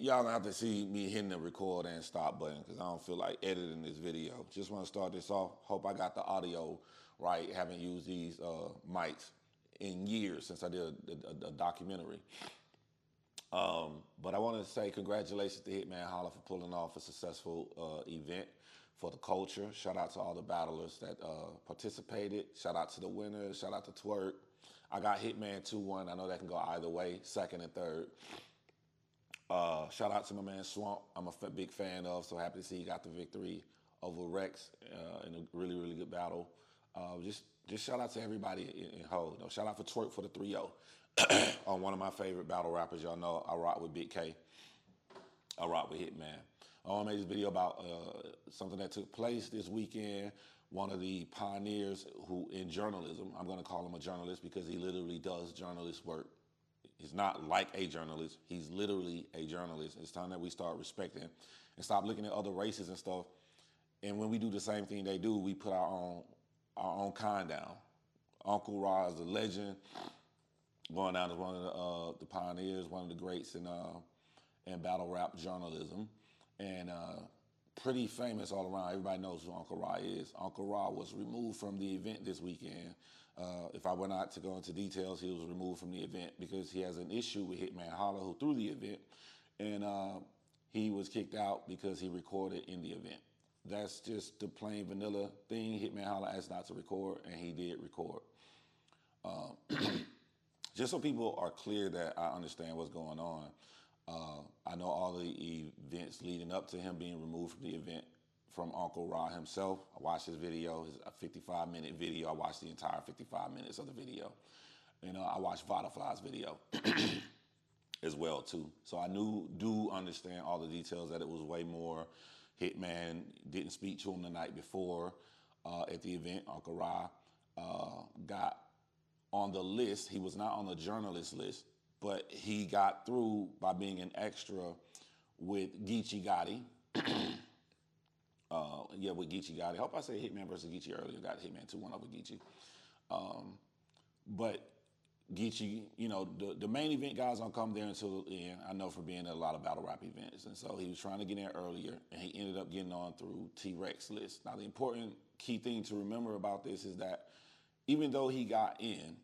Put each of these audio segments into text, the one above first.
Y'all gonna have to see me hitting the record and stop button because I don't feel like editing this video. Just want to start this off. Hope I got the audio right. Haven't used these mics in years since I did a documentary. But I want to say congratulations to Hitman Holla for pulling off a successful event for the culture. Shout out to all the battlers that participated. Shout out to the winners. Shout out to Twerk. I got Hitman 2-1. I know that can go either way, second and third. Shout out to my man Swamp. I'm a big fan of, so happy to see he got the victory over Rex in a really, really good battle. Just shout out to everybody in Ho. You know, shout out for Twerk for the 3-0 on one of my favorite battle rappers. Y'all know I rock with Big K. I rock with Hitman. I want to make this video about something that took place this weekend. One of the pioneers who in journalism, I'm going to call him a journalist because he literally does journalist work. He's not like a journalist. He's literally a journalist. It's time that we start respecting and stop looking at other races and stuff. And when we do the same thing they do, we put our own kind down. Unkle Ra is a legend, going down as one of the pioneers, one of the greats in battle rap journalism, and pretty famous all around. Everybody knows who Unkle Ra is. Unkle Ra was removed from the event this weekend. If I were not to go into details, he was removed from the event because he has an issue with Hitman Holla, who threw the event, and he was kicked out because he recorded in the event. That's just the plain vanilla thing. Hitman Holla asked not to record, and he did record. Just so people are clear that I understand what's going on, I know all the events leading up to him being removed from the event from Unkle Ra himself. I watched his video, his 55-minute video. I watched the entire 55 minutes of the video. And I watched Vada Fly's video as well, too. So I do understand all the details, that it was way more. Hitman didn't speak to him the night before at the event. Unkle Ra got on the list. He was not on the journalist list, but he got through by being an extra with Geechee Gotti. With Geechee Gotti. I hope I said Hitman versus Geechee earlier. Got Hitman 2-1 over Geechee. But Geechee, you know, the main event guys don't come there until the end. I know for being at a lot of battle rap events. And so he was trying to get in earlier, and he ended up getting on through T-Rex list. Now, the important key thing to remember about this is that even though he got in,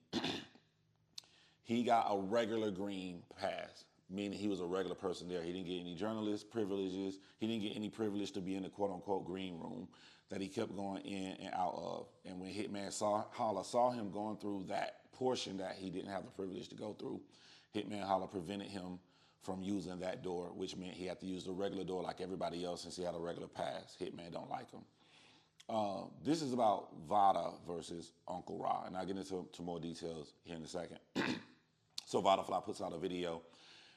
he got a regular green pass, meaning he was a regular person there. He didn't get any journalist privileges. He didn't get any privilege to be in the quote-unquote green room that he kept going in and out of. And when Hitman Holla saw him going through that portion that he didn't have the privilege to go through, Hitman Holla prevented him from using that door, which meant he had to use the regular door like everybody else since he had a regular pass. Hitman don't like him. This is about Vada versus Unkle Ra, and I'll get into more details here in a second. So Vada Fly puts out a video,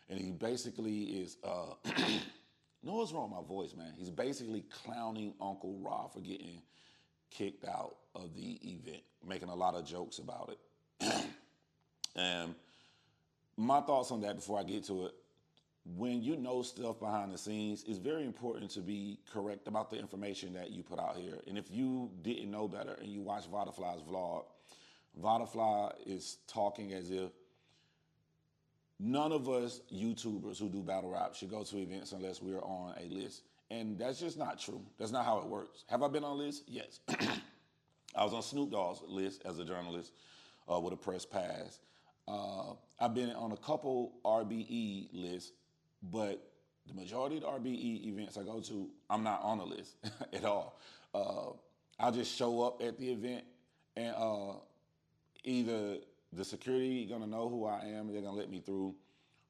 and he basically is, know what's wrong with my voice, man? He's basically clowning Unkle Ra for getting kicked out of the event, making a lot of jokes about it. And my thoughts on that before I get to it, when you know stuff behind the scenes, it's very important to be correct about the information that you put out here. And if you didn't know better and you watch Vada Fly's vlog, Vada Fly is talking as if none of us YouTubers who do battle rap should go to events unless we're on a list. And that's just not true. That's not how it works. Have I been on a list? Yes. I was on Snoop Dogg's list as a journalist with a press pass. I've been on a couple RBE lists, but the majority of the RBE events I go to, I'm not on a list at all. I'll just show up at the event, and either the security gonna know who I am and they're gonna let me through,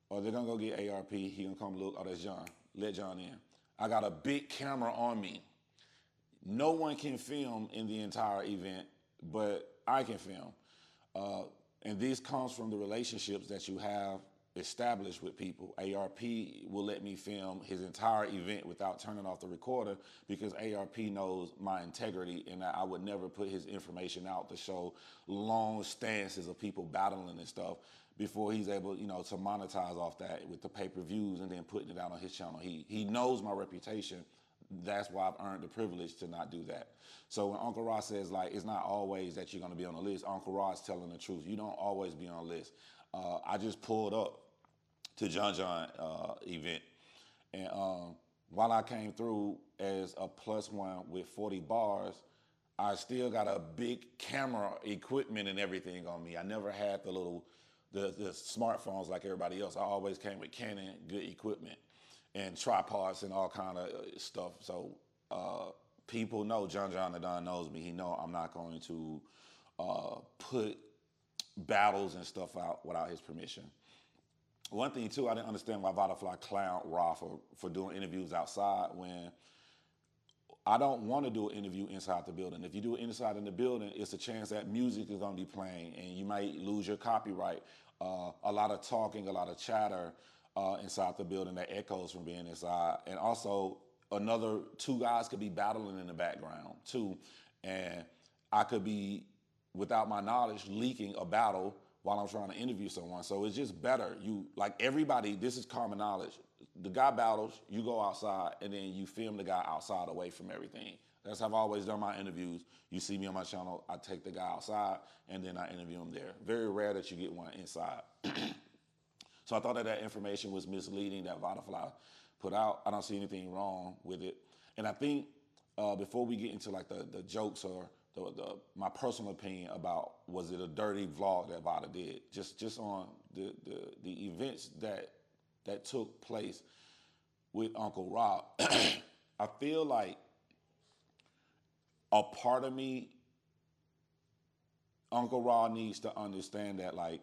or they're gonna go get ARP, he gonna come look, oh, that's John, let John in. I got a big camera on me. No one can film in the entire event, but I can film. And this comes from the relationships that you have established with people. ARP will let me film his entire event without turning off the recorder because ARP knows my integrity and that I would never put his information out to show long stances of people battling and stuff before he's able, you know, to monetize off that with the pay-per-views and then putting it out on his channel. He knows my reputation. That's why I've earned the privilege to not do that. So when Unkle Ra says, like, it's not always that you're going to be on a list, Unkle Ra is telling the truth. You don't always be on a list. I just pulled up to John event And while I came through as a +1 with 40 bars, I still got a big camera equipment and everything on me. I never had the smartphones like everybody else. I always came with Canon, good equipment, and tripods and all kind of stuff. So people know, John the Don knows me. He know I'm not going to put battles and stuff out without his permission. One thing too, I didn't understand why Vada Fly clowned Raw for doing interviews outside when I don't want to do an interview inside the building. If you do it inside in the building, it's a chance that music is going to be playing and you might lose your copyright. A lot of talking, a lot of chatter inside the building that echoes from being inside. And also, another 2 guys could be battling in the background too. And I could be, without my knowledge, leaking a battle while I'm trying to interview someone. So it's just better. Like everybody, this is common knowledge. The guy battles, you go outside, and then you film the guy outside away from everything. That's how I've always done my interviews. You see me on my channel, I take the guy outside, and then I interview him there. Very rare that you get one inside. So I thought that information was misleading that Vada Fly put out. I don't see anything wrong with it. And I think before we get into like the jokes or my personal opinion about was it a dirty vlog that Vada did, just on the events that took place with Unkle Rob, I feel like a part of me, Unkle Rob needs to understand that, like,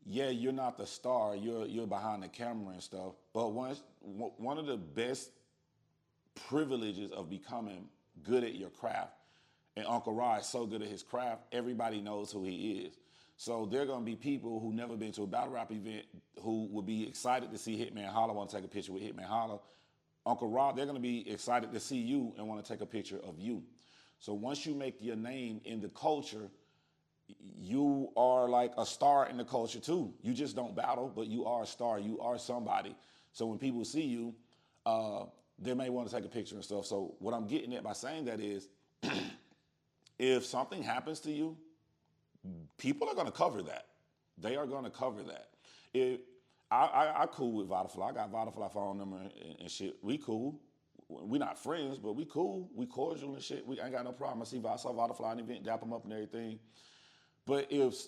yeah, you're not the star, you're behind the camera and stuff, but one of the best privileges of becoming good at your craft, and Unkle Rob is so good at his craft, everybody knows who he is. So there are going to be people who never been to a battle rap event who will be excited to see Hitman Holla, want to take a picture with Hitman Holla. Unkle Rob, they're going to be excited to see you and want to take a picture of you. So once you make your name in the culture, you are like a star in the culture too. You just don't battle, but you are a star. You are somebody. So when people see you, they may want to take a picture and stuff. So what I'm getting at by saying that is, if something happens to you, people are going to cover that. They are going to cover that. I cool with Vada Fly. I got Vada Fly phone number and shit. We cool. We not friends, but we cool. We cordial and shit. We ain't got no problem. I saw Vada Fly in an event, dap him up and everything. But if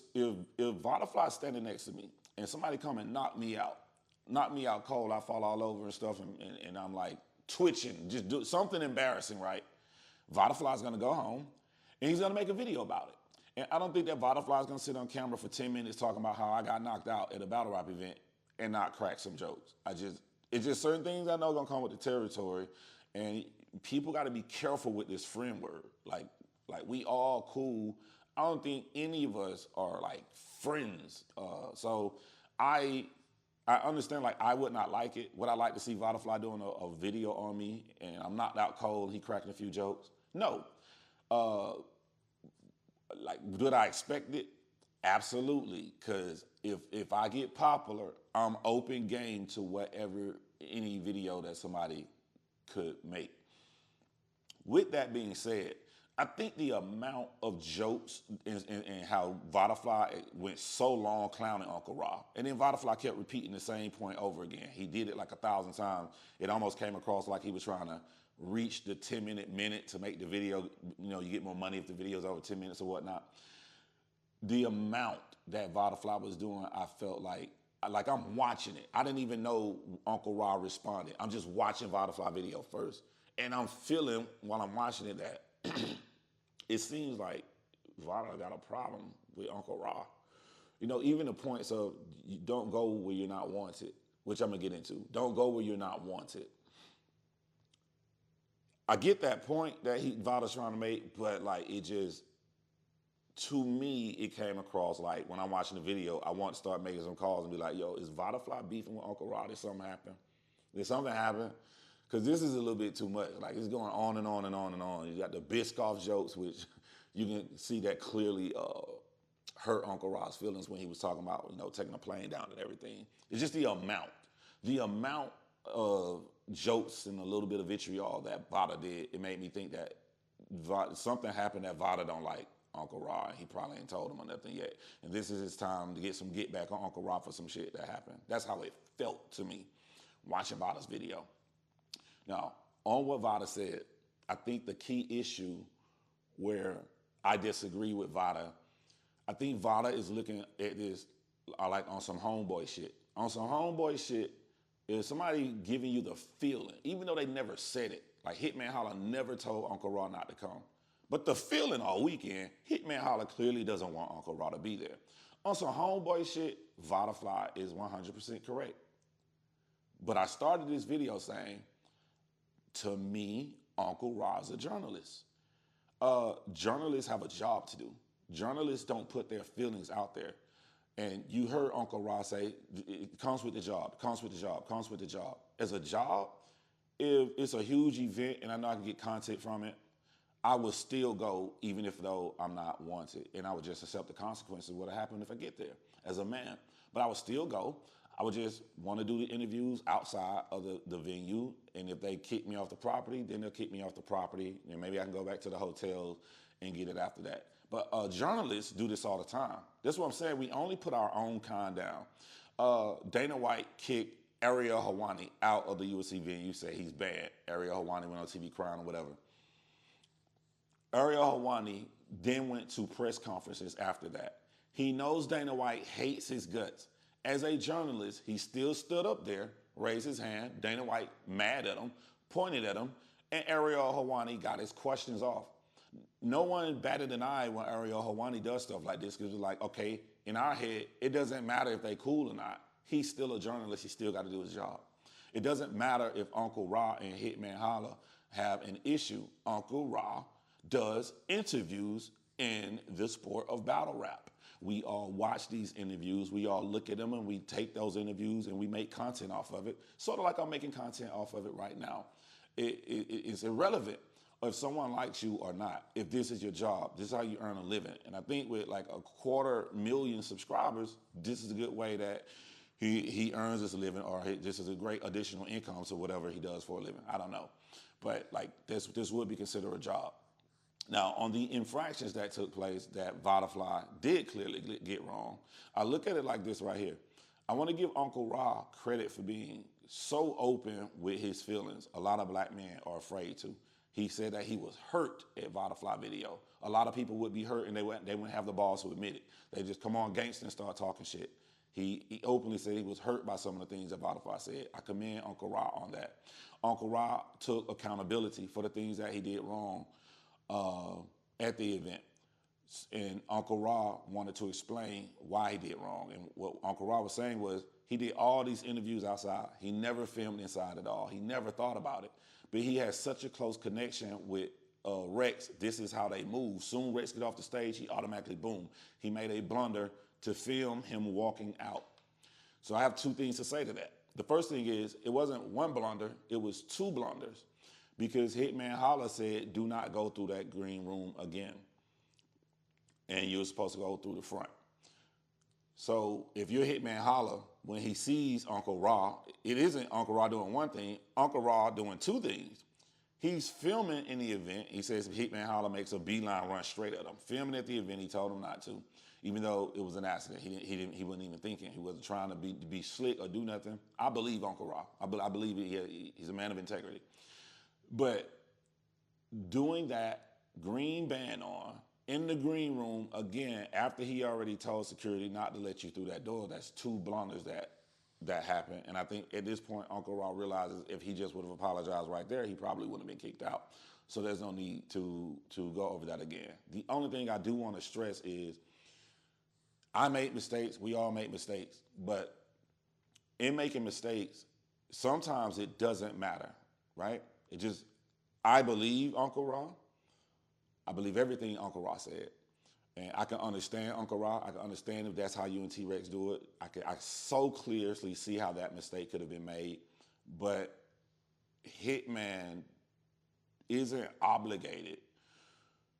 Vada Fly standing next to me and somebody come and knock me out cold, I fall all over and stuff, and I'm like twitching, just do something embarrassing, right? Vada Fly's going to go home, and he's going to make a video about it. And I don't think that Vada Fly is going to sit on camera for 10 minutes talking about how I got knocked out at a battle rap event and not crack some jokes. It's just certain things I know are going to come with the territory. And people got to be careful with this friend word. Like we all cool. I don't think any of us are like friends. So I understand, like, I would not like it. Would I like to see Vada Fly doing a video on me and I'm knocked out cold, he cracking a few jokes? No. Like, did I expect it? Absolutely, because if I get popular, I'm open game to any video that somebody could make. With that being said, I think the amount of jokes and how Vada Fly went so long clowning Unkle Rob, and then Vada Fly kept repeating the same point over again. He did it like 1,000 times. It almost came across like he was trying to reach the 10-minute to make the video. You know, you get more money if the video's over 10 minutes or whatnot. The amount that Vada Fly was doing, I felt like I'm watching it. I didn't even know Unkle Rob responded. I'm just watching Vada Fly video first, and I'm feeling while I'm watching it that it seems like Vada got a problem with Unkle Rob. You know, even the points of you don't go where you're not wanted, which I'm gonna get into. Don't go where you're not wanted. I get that point that Vada's trying to make, but like it just, to me, it came across like when I'm watching the video, I want to start making some calls and be like, yo, is Vada Fly beefing with Unkle Rob? Did something happen? Did something happen? Because this is a little bit too much. Like, it's going on and on and on and on. You got the Biscoff jokes, which you can see that clearly hurt Unkle Rob's feelings when he was talking about, you know, taking a plane down and everything. It's just the amount of jokes and a little bit of vitriol that Vada did. It made me think that something happened that Vada don't like Unkle Rob, and he probably ain't told him or nothing yet. And this is his time to get back on Unkle Rob for some shit that happened. That's how it felt to me. watching Vada's video. Now, on what Vada said, I think the key issue where I disagree with Vada, I think Vada is looking at this like on some homeboy shit. On some homeboy shit, if somebody giving you the feeling, even though they never said it, like Hitman Holla never told Unkle Raw not to come. But the feeling all weekend, Hitman Holla clearly doesn't want Unkle Raw to be there. On some homeboy shit, Vada Fly is 100% correct. But I started this video saying, to me, Unkle Raw is a journalist. Journalists have a job to do. Journalists don't put their feelings out there. And you heard Unkle Raw say, it comes with the job, comes with the job, comes with the job. As a job, if it's a huge event and I know I can get content from it, I would still go even if though I'm not wanted. And I would just accept the consequences of what would happen if I get there as a man. But I would still go. I would just want to do the interviews outside of the venue. And if they kick me off the property, then they'll kick me off the property. And maybe I can go back to the hotel and get it after that. But journalists do this all the time. That's what I'm saying. We only put our own kind down. Dana White kicked Ariel Helwani out of the USC venue, said he's bad. Ariel Helwani went on TV crying or whatever. Ariel Helwani then went to press conferences after that. He knows Dana White hates his guts. As a journalist, he still stood up there, raised his hand. Dana White mad at him, pointed at him, and Ariel Helwani got his questions off. No one batted an eye when Ariel Helwani does stuff like this because it's like, okay, in our head, it doesn't matter if they cool or not. He's still a journalist. He still got to do his job. It doesn't matter if Unkle Raw and Hitman Holla have an issue. Unkle Raw does interviews in the sport of battle rap. We all watch these interviews. We all look at them and we take those interviews and we make content off of it, sort of like I'm making content off of it right now. It's irrelevant if someone likes you or not. If this is your job, this is how you earn a living. And I think with like 250,000 subscribers, this is a good way that he earns his living, or this is a great additional income to whatever he does for a living. I don't know. But like this would be considered a job. Now, on the infractions that took place that Vada Fly did clearly get wrong, I look at it like this right here. I want to give Unkle Raw credit for being so open with his feelings. A lot of black men are afraid to. He said that he was hurt at Vada Fly video. A lot of people would be hurt and they wouldn't have the balls to admit it. They just come on gangster and start talking shit. He openly said he was hurt by some of the things that Vada Fly said. I commend Unkle Raw on that. Unkle Raw took accountability for the things that he did wrong at the event. And Unkle Raw wanted to explain why he did wrong. And what Unkle Raw was saying was he did all these interviews outside. He never filmed inside at all. He never thought about it. But he has such a close connection with Rex. This is how they move. Soon Rex get off the stage, he automatically boom. He made a blunder to film him walking out. So I have two things to say to that. The first thing is it wasn't one blunder, it was two blunders. Because Hitman Holla said, do not go through that green room again. And you're supposed to go through the front. So if you're Hitman Holla, when he sees Unkle Raw, it isn't Unkle Raw doing one thing, Unkle Raw doing two things. He's filming in the event. He says if Hitman Holla makes a beeline run straight at him. Filming at the event, he told him not to. Even though it was an accident. He wasn't even thinking. He wasn't trying to be slick or do nothing. I believe Unkle Raw. I believe he's a man of integrity. But doing that green band on in the green room, again, after he already told security not to let you through that door, that's two blunders that happened. And I think at this point, Unkle Raw realizes if he just would have apologized right there, he probably wouldn't have been kicked out. So there's no need to go over that again. The only thing I do want to stress is I make mistakes. We all make mistakes. But in making mistakes, sometimes it doesn't matter, right? I believe Unkle Raw. I believe everything Unkle Raw said. And I can understand Unkle Raw. I can understand if that's how you and T-Rex do it. I so clearly see how that mistake could have been made. But Hitman isn't obligated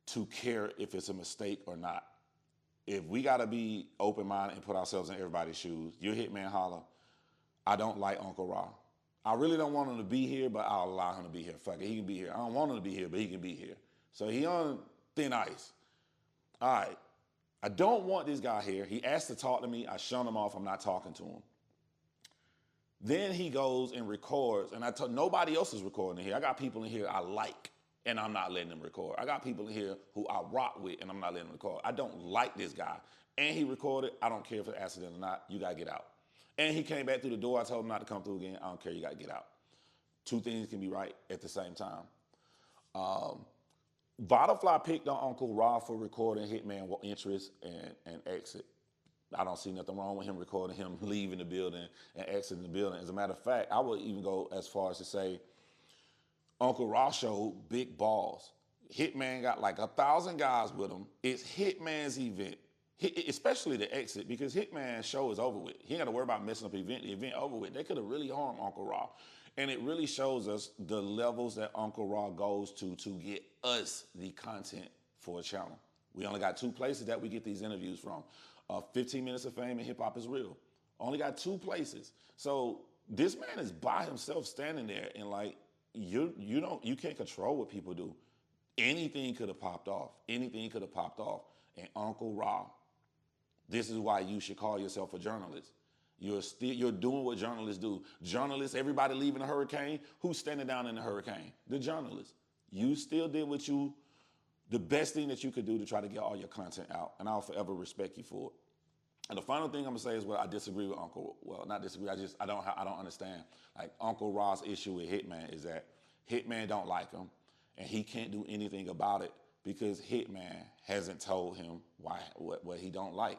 to care if it's a mistake or not. If we got to be open-minded and put ourselves in everybody's shoes, you're Hitman Holla. I don't like Unkle Raw. I really don't want him to be here, but I'll allow him to be here. Fuck it, he can be here. I don't want him to be here, but he can be here. So he on thin ice. All right, I don't want this guy here. He asked to talk to me. I shun him off. I'm not talking to him. Then he goes and records, and nobody else is recording in here. I got people in here I like, and I'm not letting them record. I got people in here who I rock with, and I'm not letting them record. I don't like this guy. And he recorded. I don't care if it's an accident or not. You got to get out. And he came back through the door. I told him not to come through again. I don't care. You got to get out. Two things can be right at the same time. Vada Fly picked on Unkle Rob for recording Hitman entrance and exit. I don't see nothing wrong with him recording him leaving the building and exiting the building. As a matter of fact, I would even go as far as to say Unkle Rob showed big balls. Hitman got like 1,000 guys with him. It's Hitman's event, especially the exit, because Hitman's show is over with. He ain't got to worry about messing up the event over with. They could have really harmed Unkle Rob. And it really shows us the levels that Unkle Rob goes to get us the content for a channel. We only got 2 places that we get these interviews from. 15 Minutes of Fame and Hip Hop is Real. Only got 2 places. So this man is by himself standing there, and like you can't control what people do. Anything could have popped off. Anything could have popped off. And Unkle Rob, this is why you should call yourself a journalist. You're doing what journalists do. Journalists, everybody leaving a hurricane, who's standing down in the hurricane? The journalists. You still did the best thing that you could do to try to get all your content out, and I'll forever respect you for it. And the final thing I'm gonna say is what I disagree with Unkle. Well, not disagree. I don't understand. Like Unkle Rob's issue with Hitman is that Hitman don't like him, and he can't do anything about it because Hitman hasn't told him what he don't like.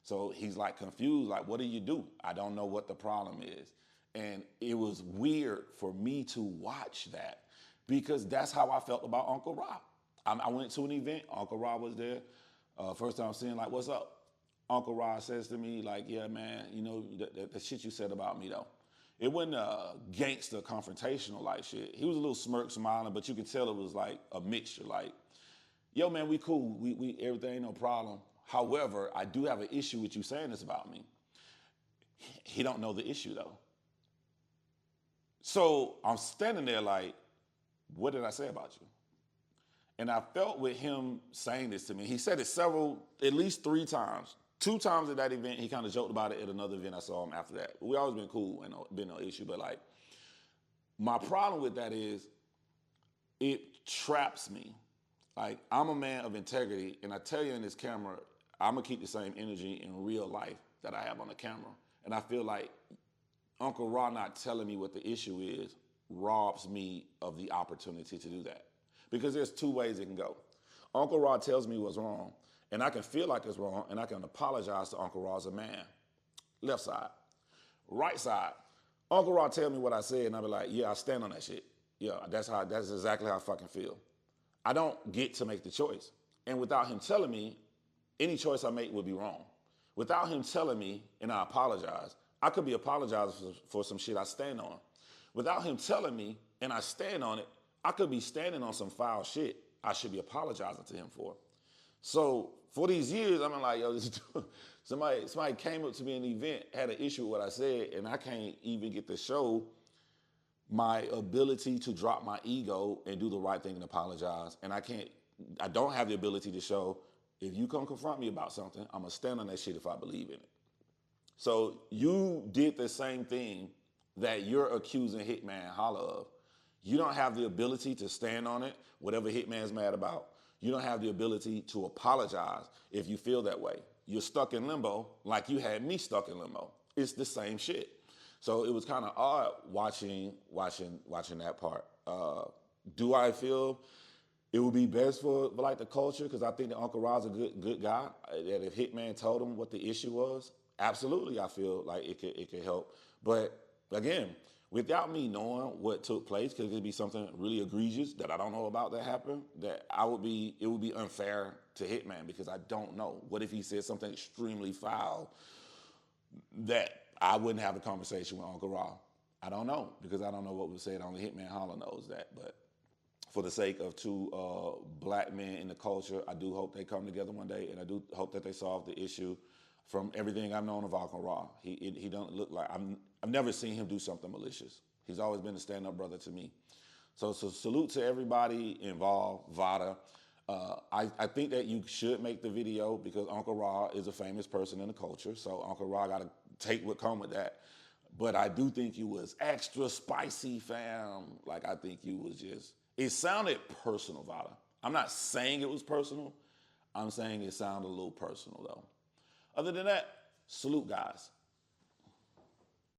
So he's like confused, like, what do you do? I don't know what the problem is. And it was weird for me to watch that because that's how I felt about Unkle Rob. I went to an event, Unkle Rob was there. First time seeing, like, what's up? Unkle Rob says to me, like, yeah, man, you know, the shit you said about me, though. It wasn't gangster confrontational like shit. He was a little smirk smiling, but you could tell it was like a mixture, like, yo, man, we cool, we everything ain't no problem. However, I do have an issue with you saying this about me. He don't know the issue, though. So I'm standing there like, what did I say about you? And I felt with him saying this to me, he said it at least 3 times. 2 times at that event, he kind of joked about it at another event I saw him after that. We always been cool, and been no issue, but like, my problem with that is it traps me. Like, I'm a man of integrity, and I tell you in this camera, I'm gonna keep the same energy in real life that I have on the camera. And I feel like Unkle Rob not telling me what the issue is robs me of the opportunity to do that. Because there's 2 ways it can go. Unkle Rob tells me what's wrong, and I can feel like it's wrong, and I can apologize to Unkle Rob as a man. Left side. Right side. Unkle Rob tell me what I said, and I'll be like, yeah, I stand on that shit. Yeah, that's exactly how I fucking feel. I don't get to make the choice. And without him telling me, any choice I make would be wrong. Without him telling me, and I apologize, I could be apologizing for some shit I stand on. Without him telling me, and I stand on it, I could be standing on some foul shit I should be apologizing to him for. So for these years, I've been like, yo, somebody came up to me in the event, had an issue with what I said, and I can't even get to show my ability to drop my ego and do the right thing and apologize. And I don't have the ability to show, if you come confront me about something, I'm gonna stand on that shit if I believe in it. So you did the same thing that you're accusing Hitman Holla of. You don't have the ability to stand on it, whatever Hitman's mad about. You don't have the ability to apologize if you feel that way. You're stuck in limbo like you had me stuck in limbo. It's the same shit. So it was kind of odd watching that part. Do I feel it would be best for like the culture? Because I think that Unkle Rob's a good guy. That if Hitman told him what the issue was, absolutely, I feel like it could help. But again, without me knowing what took place, because it could be something really egregious that I don't know about that happened, that it would be unfair to Hitman because I don't know. What if he said something extremely foul that I wouldn't have a conversation with Unkle Rob? I don't know, because I don't know what was said. Only Hitman Holla knows that. But for the sake of 2 black men in the culture, I do hope they come together one day, and I do hope that they solve the issue. From everything I've known of Unkle Rob, he don't look like, I've never seen him do something malicious. He's always been a stand-up brother to me. So salute to everybody involved, Vada. I think that you should make the video because Unkle Rob is a famous person in the culture. So Unkle Rob got to take what come with that. But I do think you was extra spicy, fam. Like, I think you was just, it sounded personal, Vada. I'm not saying it was personal. I'm saying it sounded a little personal, though. Other than that, salute, guys.